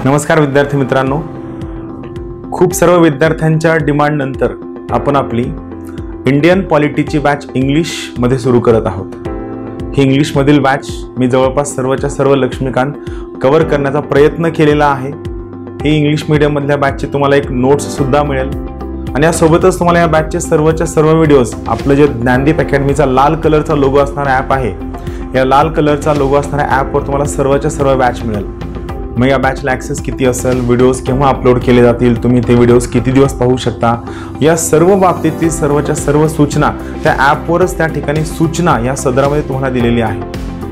नमस्कार विद्यार्थी मित्रांनो, खूप सर्व विद्यार्थ्यांच्या डिमांड नंतर आपण आपली इंडियन पॉलिटीची बॅच इंग्लिश मध्ये सुरू करत आहोत। ही इंग्लिश मधील बॅच मी जवळपास सर्वच्या सर्व लक्ष्मीकांत कव्हर करण्याचा प्रयत्न केलेला आहे। ही इंग्लिश मीडियम मधल्या बॅचची तुम्हाला एक नोट्स सुद्धा मिळेल आणि यासोबतच तुम्हाला या बॅचचे सर्वच्या सर्व व्हिडिओज आपलं जे ज्ञानदीप अकॅडमीचा लाल कलरचा लोगो असणारा ॲप आहे, या लाल कलरचा लोगो असणाऱ्या ॲपवर तुम्हाला सर्वच्या सर्व बॅच मिळेल। मग या बॅचला ॲक्सेस किती असेल, व्हिडिओज केव्हा अपलोड केले जातील, तुम्ही ते व्हिडिओज किती दिवस पाहू शकता, या सर्व बाबतीतील सर्वच्या सर्व सूचना त्या ॲपवरच त्या ठिकाणी सूचना या सदरामध्ये तुम्हाला दिलेली आहे।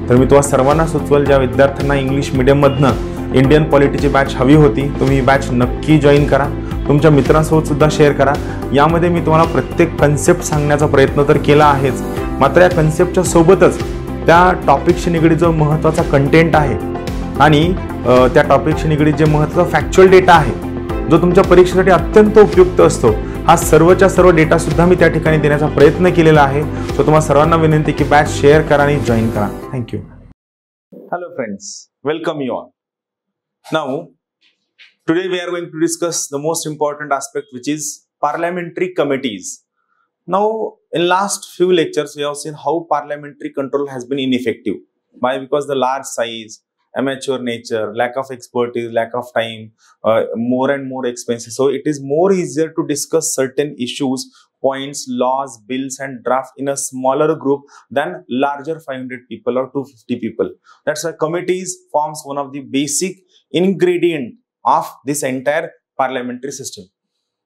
तर मी तुम्हाला सर्वांना सुचवेल, ज्या विद्यार्थ्यांना इंग्लिश मीडियममधनं इंडियन पॉलिटीची बॅच हवी होती, तुम्ही ही बॅच नक्की जॉईन करा, तुमच्या मित्रांसोबत सुद्धा शेअर करा। यामध्ये मी तुम्हाला प्रत्येक कन्सेप्ट सांगण्याचा प्रयत्न तर केला आहेच, मात्र या कन्सेप्टच्या सोबतच त्या टॉपिकशी निगडीत जो महत्त्वाचा कंटेंट आहे आणि त्या टॉपिकशी निगडीत जे महत्त्वाचा फॅक्च्युअल डेटा आहे, जो तुमच्या परीक्षेसाठी अत्यंत उपयुक्त असतो, हा सर्वच्या सर्व डेटा सुद्धा मी त्या ठिकाणी देण्याचा प्रयत्न केलेला आहे। सो तुम्हाला सर्वांना विनंती की बॅच शेअर करा आणि जॉईन करा। Thank you. Hello friends, welcome you all. Now today we are going to discuss the most important aspect, which is parliamentary committees. Now in last few lectures we have seen how parliamentary control has been ineffective. Why? Because the large size, amateur nature, lack of expertise, lack of time, more and more expenses. So it is more easier to discuss certain issues, points, laws, bills and draft in a smaller group than larger 500 people or 250 people. That's why committees forms one of the basic ingredient of this entire parliamentary system.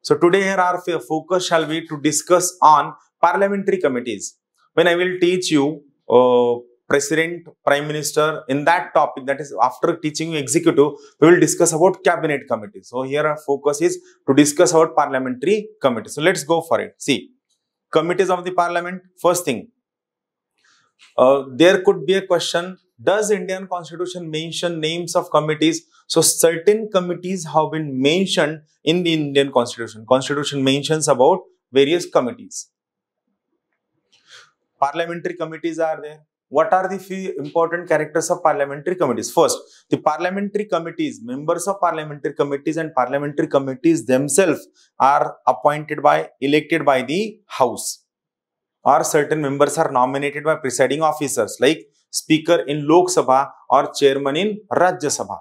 So today here our focus shall be to discuss on parliamentary committees. When I will teach you President, Prime Minister, in that topic, that is after teaching you executive, we will discuss about cabinet committees. So here our focus is to discuss about parliamentary committees. So let's go for it. See, committees of the parliament. First thing, there could be a question, does Indian constitution mention names of committees? So certain committees have been mentioned in the Indian constitution. Constitution mentions about various committees. Parliamentary committees are there. What are the few important characters of parliamentary committees? First, the parliamentary committees, members of parliamentary committees and parliamentary committees themselves are elected by the house, or certain members are nominated by presiding officers like speaker in Lok Sabha or chairman in Rajya Sabha.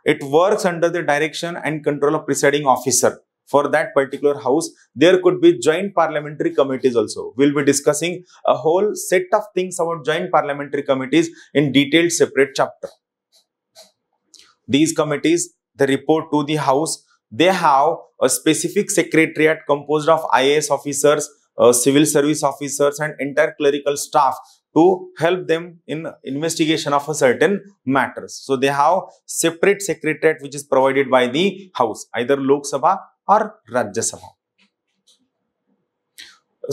It works under the direction and control of presiding officer. For that particular house, there could be joint parliamentary committees also. We'll be discussing a whole set of things about joint parliamentary committees in detailed separate chapter. These committees, they report to the house. They have a specific secretariat composed of IAS officers, civil service officers and entire clerical staff to help them in investigation of a certain matters. So they have separate secretariat which is provided by the house, either Lok Sabha or Rajya Sabha.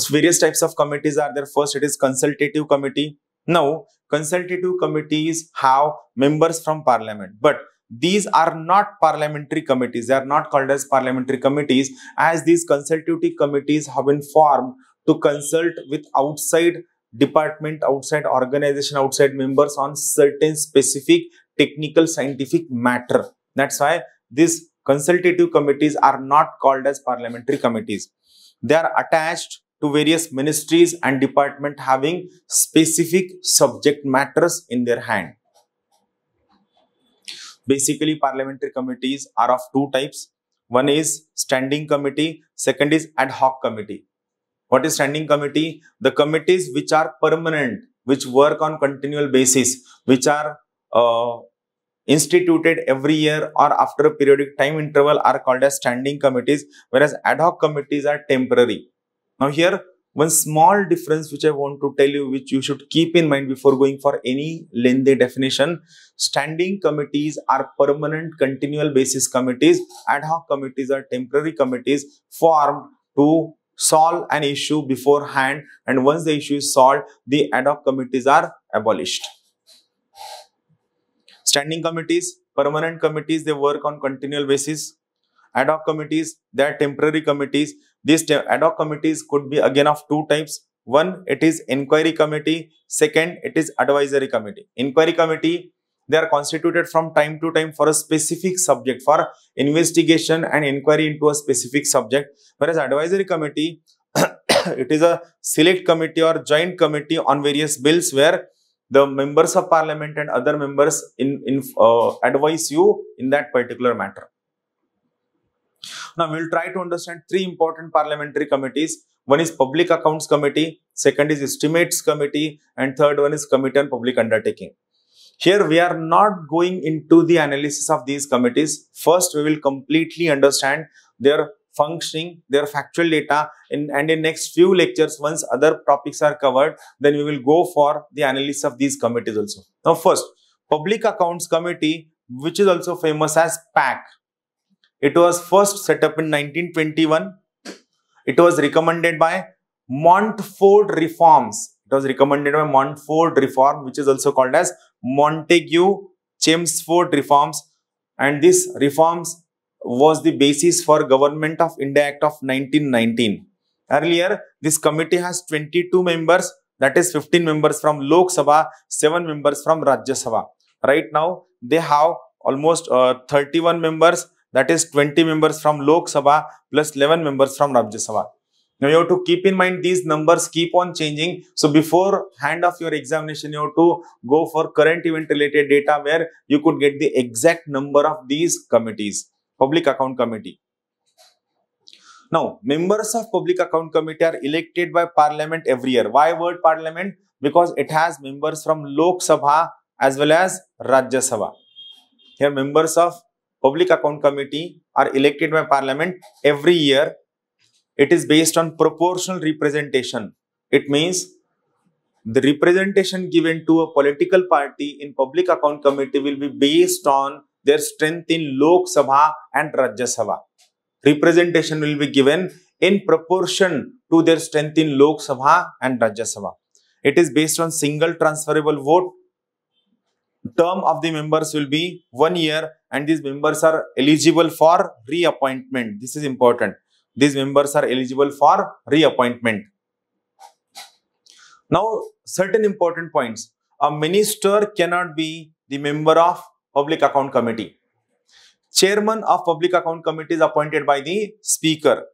Various types of committees are there. First, it is consultative committee. Now, consultative committees have members from parliament, but these are not parliamentary committees. They are not called as parliamentary committees, as these consultative committees have been formed to consult with outside department, outside organization, outside members on certain specific technical scientific matter. That's why these consultative committees are not called as parliamentary committees. They are attached to various ministries and departments having specific subject matters in their hand. Basically, parliamentary committees are of two types. One is standing committee, second is ad hoc committee. What is standing committee? The committees which are permanent, which work on continual basis, which are instituted every year or after a periodic time interval, are called as standing committees, whereas ad hoc committees are temporary. Now here, one small difference which I want to tell you, which you should keep in mind before going for any lengthy definition. Standing committees are permanent continual basis committees. Ad hoc committees are temporary committees formed to solve an issue beforehand, and once the issue is solved, the ad hoc committees are abolished. Standing committees, permanent committees, they work on continual basis. Ad hoc committees, they are temporary committees. These ad hoc committees could be again of two types. One, it is inquiry committee. Second, it is advisory committee. Inquiry committee, They are constituted from time to time for a specific subject, for investigation and inquiry into a specific subject. Whereas advisory committee, it is a select committee or joint committee on various bills where the members of parliament and other members advise you in that particular matter. Now we will try to understand three important parliamentary committees. One is Public Accounts Committee, second is Estimates Committee, and third one is Committee on Public Undertaking. Here we are not going into the analysis of these committees. First, we will completely understand their functioning, their factual data, and in next few lectures, once other topics are covered, then we will go for the analysis of these committees also. Now first, Public Accounts Committee, which is also famous as PAC. It was first set up in 1921. It was recommended by Montfort Reforms. It was recommended by Montfort Reform, which is also called as Montagu-Chelmsford Reforms. And this reforms was the basis for Government of India Act of 1919. Earlier, this committee has 22 members, that is 15 members from Lok Sabha, 7 members from Rajya Sabha. Right now, they have almost 31 members, that is 20 members from Lok Sabha plus 11 members from Rajya Sabha. Now you have to keep in mind these numbers keep on changing. So before hand of your examination, you have to go for current event related data where you could get the exact number of these committees. Public Account Committee. Now members of Public Account Committee are elected by Parliament every year. Why word Parliament? Because it has members from Lok Sabha as well as Rajya Sabha. Here members of Public Account Committee are elected by Parliament every year. It is based on proportional representation. It means the representation given to a political party in Public Account Committee will be based on their strength in Lok Sabha and Rajya Sabha. Representation will be given in proportion to their strength in Lok Sabha and Rajya Sabha. It is based on single transferable vote. Term of the members will be 1 year and these members are eligible for reappointment. This is important. These members are eligible for reappointment. Now, certain important points. A minister cannot be the member of Public Account Committee. Chairman of Public Account Committee is appointed by the Speaker.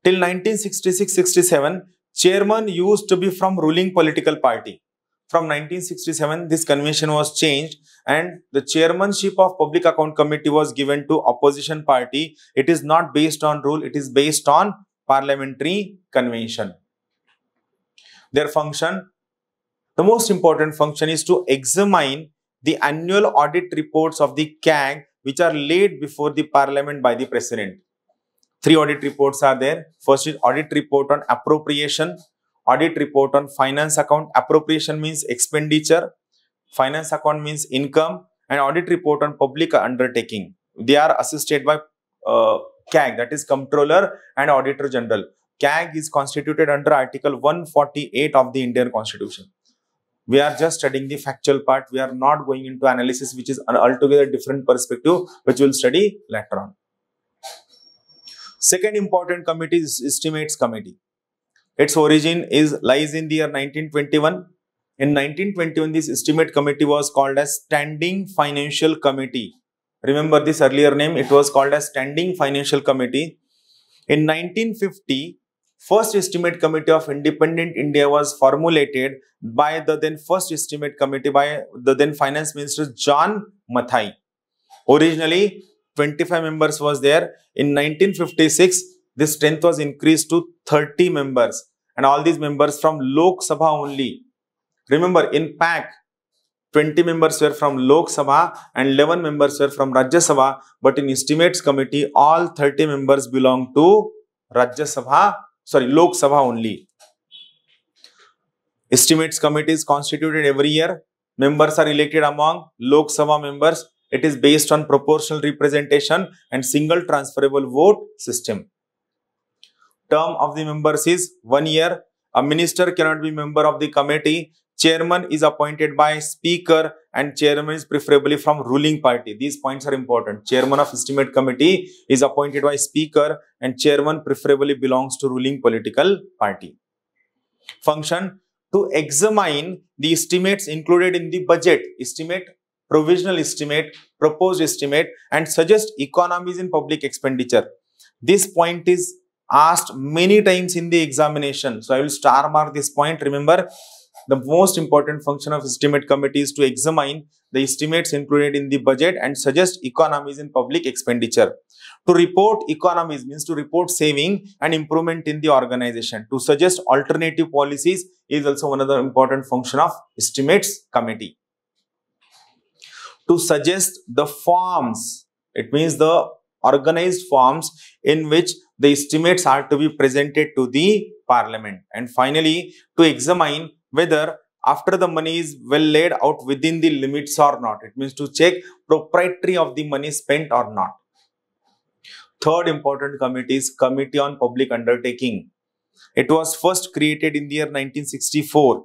Till 1966-67, chairman used to be from ruling political party. From 1967, this convention was changed and the chairmanship of Public Account Committee was given to opposition party. It is not based on rule, it is based on parliamentary convention. Their function, the most important function is to examine the annual audit reports of the CAG which are laid before the Parliament by the President. 3 audit reports are there. First is audit report on appropriation, audit report on finance account. Appropriation means expenditure, finance account means income, and audit report on public undertaking. They are assisted by CAG, that is Comptroller and Auditor General. CAG is constituted under Article 148 of the Indian Constitution. We are just studying the factual part. We are not going into analysis, which is an altogether different perspective, which we will study later on. Second important committee is Estimates Committee. Its origin lies in the year 1921. In 1921, this Estimate Committee was called as Standing Financial Committee. Remember this earlier name, it was called as Standing Financial Committee. In 1950, First Estimate Committee of Independent India was formulated by the then First Estimate Committee by the then Finance Minister John Mathai. Originally, 25 members was there. In 1956, this strength was increased to 30 members and all these members from Lok Sabha only. Remember, in PAC, 20 members were from Lok Sabha and 11 members were from Rajya Sabha, but in Estimates Committee, all 30 members belong to Lok Sabha only. Estimates Committee is constituted every year. Members are elected among Lok Sabha members. It is based on proportional representation and single transferable vote system. Term of the members is 1 year. A minister cannot be member of the committee. Chairman is appointed by Speaker and chairman is preferably from ruling party. These points are important. Chairman of Estimate Committee is appointed by Speaker and chairman preferably belongs to ruling political party. Function: to examine the estimates included in the budget. Estimate provisional estimate, proposed estimate, and suggest economies in public expenditure. This point is asked many times in the examination. So I will star mark this point. Remember, the most important function of estimate committee is to examine the estimates included in the budget and suggest economies in public expenditure. To report economies means to report saving and improvement in the organization. To suggest alternative policies is also one of the important function of estimates committee. To suggest the forms, it means the organized forms in which the estimates are to be presented to the parliament. And finally, to examine whether after the money is well laid out within the limits or not. It means to check propriety of the money spent or not. Third important committee is Committee on Public Undertaking. It was first created in the year 1964.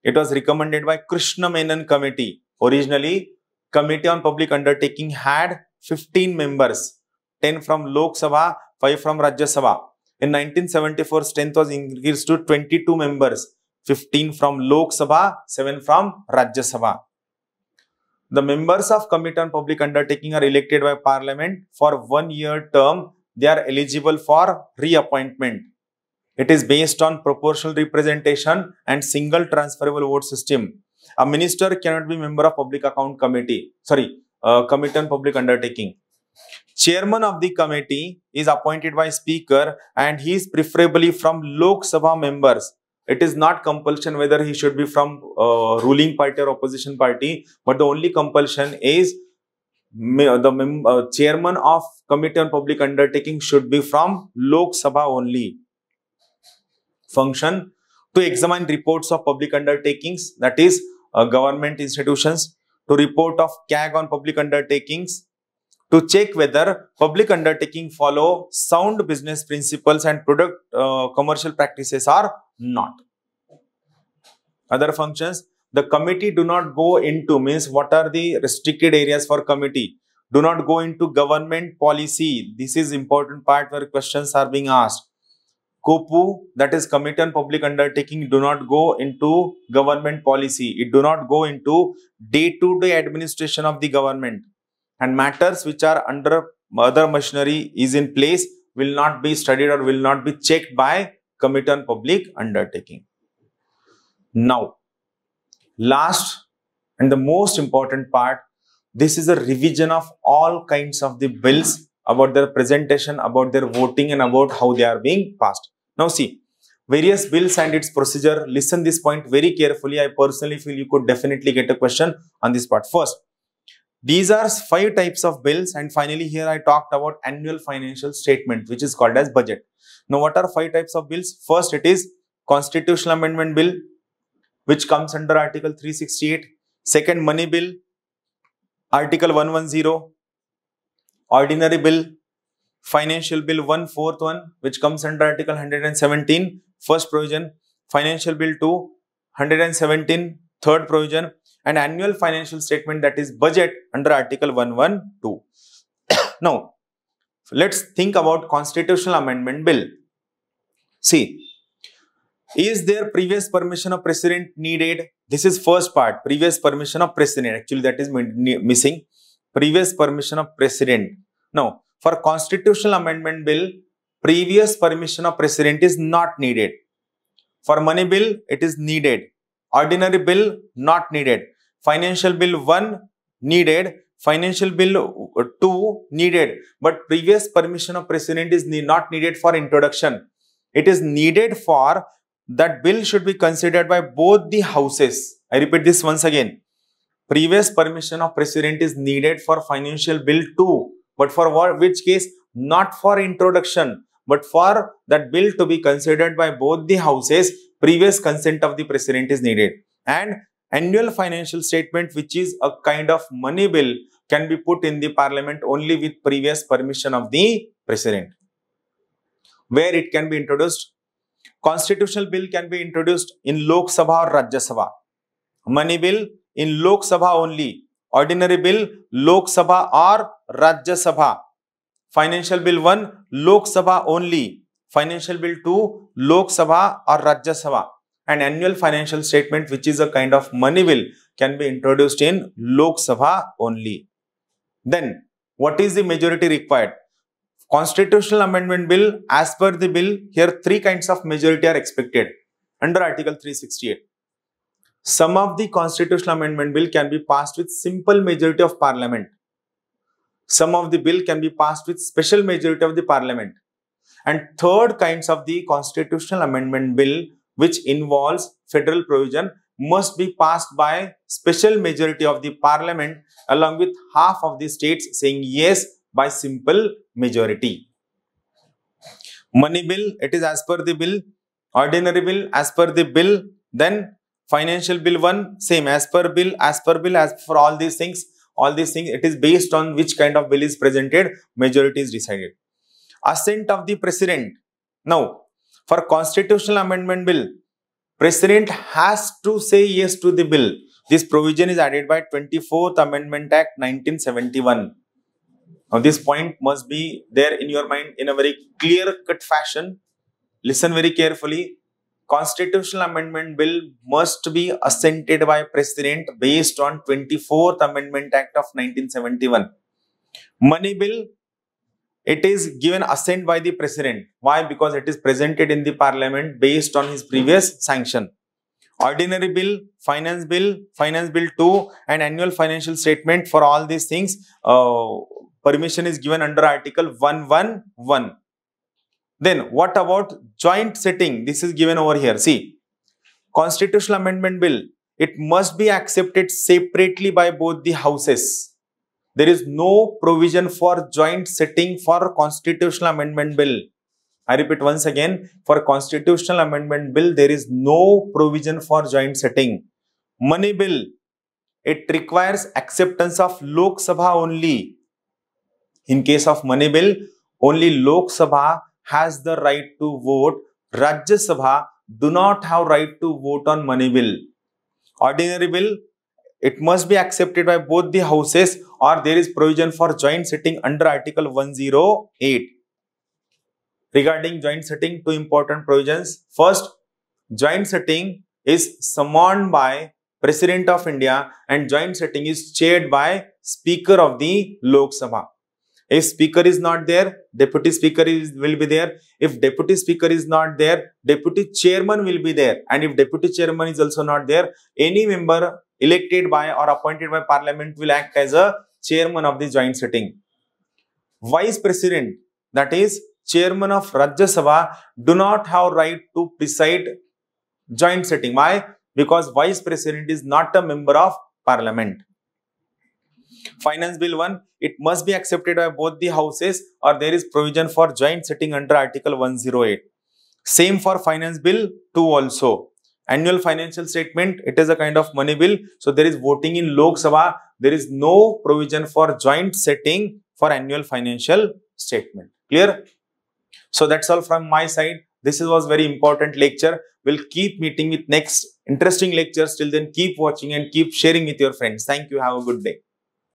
It was recommended by Krishna Menon Committee. Originally, Committee on Public Undertaking had 15 members, 10 from Lok Sabha, 5 from Rajya Sabha. In 1974, strength was increased to 22 members, 15 from Lok Sabha, 7 from Rajya Sabha. The members of Committee on Public Undertaking are elected by Parliament for 1-year term. They are eligible for reappointment. It is based on proportional representation and single transferable vote system. A minister cannot be member of Public Account Committee. Committee on Public Undertaking. Chairman of the committee is appointed by Speaker and he is preferably from Lok Sabha members. It is not compulsion whether he should be from ruling party or opposition party, but the only compulsion is the chairman of Committee on Public Undertaking should be from Lok Sabha only. Function: to examine reports of public undertakings, that is government institutions, to report of CAG on public undertakings, to check whether public undertaking follow sound business principles and product commercial practices or not. Other functions: the committee do not go into, means what are the restricted areas for committee? Do not go into government policy. This is important part where questions are being asked. COPU, that is Committee on Public Undertaking, do not go into government policy. It do not go into day-to-day administration of the government. And matters which are under other machinery is in place will not be studied or will not be checked by Committee on Public Undertaking. Now, last and the most important part, this is a revision of all kinds of the bills, about their presentation, about their voting, and about how they are being passed. Now see, various bills and its procedure. Listen this point very carefully. I personally feel you could definitely get a question on this part. First, these are 5 types of bills, and finally here I talked about annual financial statement, which is called as budget. Now what are 5 types of bills? First, it is Constitutional Amendment Bill, which comes under Article 368. Second, Money Bill, Article 110. Ordinary Bill, Financial Bill 141, which comes under Article 117, first provision. Financial Bill 2, 117, third provision. And Annual Financial Statement, that is budget, under Article 112. Now, let's think about Constitutional Amendment Bill. See, is there previous permission of President needed? This is first part, previous permission of President. Actually, that is missing. Previous permission of President. Now, for Constitutional Amendment Bill, previous permission of President is not needed. For Money Bill, it is needed. Ordinary Bill, not needed. Financial Bill 1, needed. Financial Bill 2, needed. But previous permission of President is not needed for introduction. It is needed for that bill should be considered by both the houses. I repeat this once again. Previous permission of President is needed for Financial Bill 2. But for which case? Not for introduction, but for that bill to be considered by both the houses, previous consent of the President is needed. And Annual Financial Statement, which is a kind of money bill, can be put in the Parliament only with previous permission of the President. Where it can be introduced? Constitutional Bill can be introduced in Lok Sabha or Rajya Sabha. Money Bill in Lok Sabha only. Ordinary Bill, Lok Sabha or Rajya Sabha. Financial Bill 1, Lok Sabha only. Financial Bill 2, Lok Sabha or Rajya Sabha. And Annual Financial Statement, which is a kind of money bill, can be introduced in Lok Sabha only. Then what is the majority required? Constitutional Amendment Bill, as per the bill, here three kinds of majority are expected under Article 368. Some of the Constitutional Amendment Bill can be passed with simple majority of Parliament. Some of the bill can be passed with special majority of the Parliament. And third kinds of the Constitutional Amendment Bill, which involves federal provision, must be passed by special majority of the Parliament along with half of the states saying yes by simple majority. Money bill, it is as per the bill. Ordinary bill, as per the bill. Then financial bill 1, same as per bill, as for all these things. It is based on which kind of bill is presented, majority is decided. Assent of the President. Now, for Constitutional Amendment Bill, President has to say yes to the bill. This provision is added by 24th Amendment Act 1971. Now, this point must be there in your mind in a very clear-cut fashion. Listen very carefully. Constitutional Amendment Bill must be assented by President based on 24th Amendment Act of 1971. Money Bill, it is given assent by the President. Why? Because it is presented in the Parliament based on his previous sanction. Ordinary Bill, Finance Bill 2 and Annual Financial Statement, for all these things, permission is given under Article 111. Then what about joint sitting? This is given over here. See, Constitutional Amendment Bill, it must be accepted separately by both the houses. There is no provision for joint sitting for Constitutional Amendment Bill. I repeat once again, for Constitutional Amendment Bill, there is no provision for joint sitting. Money Bill, it requires acceptance of Lok Sabha only. In case of Money Bill, only Lok Sabha has the right to vote. Rajya Sabha do not have right to vote on Money Bill. Ordinary Bill, it must be accepted by both the houses or there is provision for joint sitting under Article 108. Regarding joint sitting, two important provisions. First, joint sitting is summoned by President of India and joint sitting is chaired by Speaker of the Lok Sabha. If Speaker is not there, Deputy Speaker will be there. If Deputy Speaker is not there, Deputy Chairman will be there. And if Deputy Chairman is also not there, any member elected by or appointed by Parliament will act as a Chairman of the joint sitting. Vice President, that is Chairman of Rajya Sabha, do not have right to preside joint sitting. Why? Because Vice President is not a member of Parliament. Finance Bill 1, it must be accepted by both the houses or there is provision for joint sitting under Article 108. Same for Finance Bill 2 also. Annual Financial Statement, it is a kind of money bill. So there is voting in Lok Sabha. There is no provision for joint sitting for Annual Financial Statement. Clear? So that's all from my side. This was very important lecture. We'll keep meeting with next interesting lectures. Till then, keep watching and keep sharing with your friends. Thank you. Have a good day.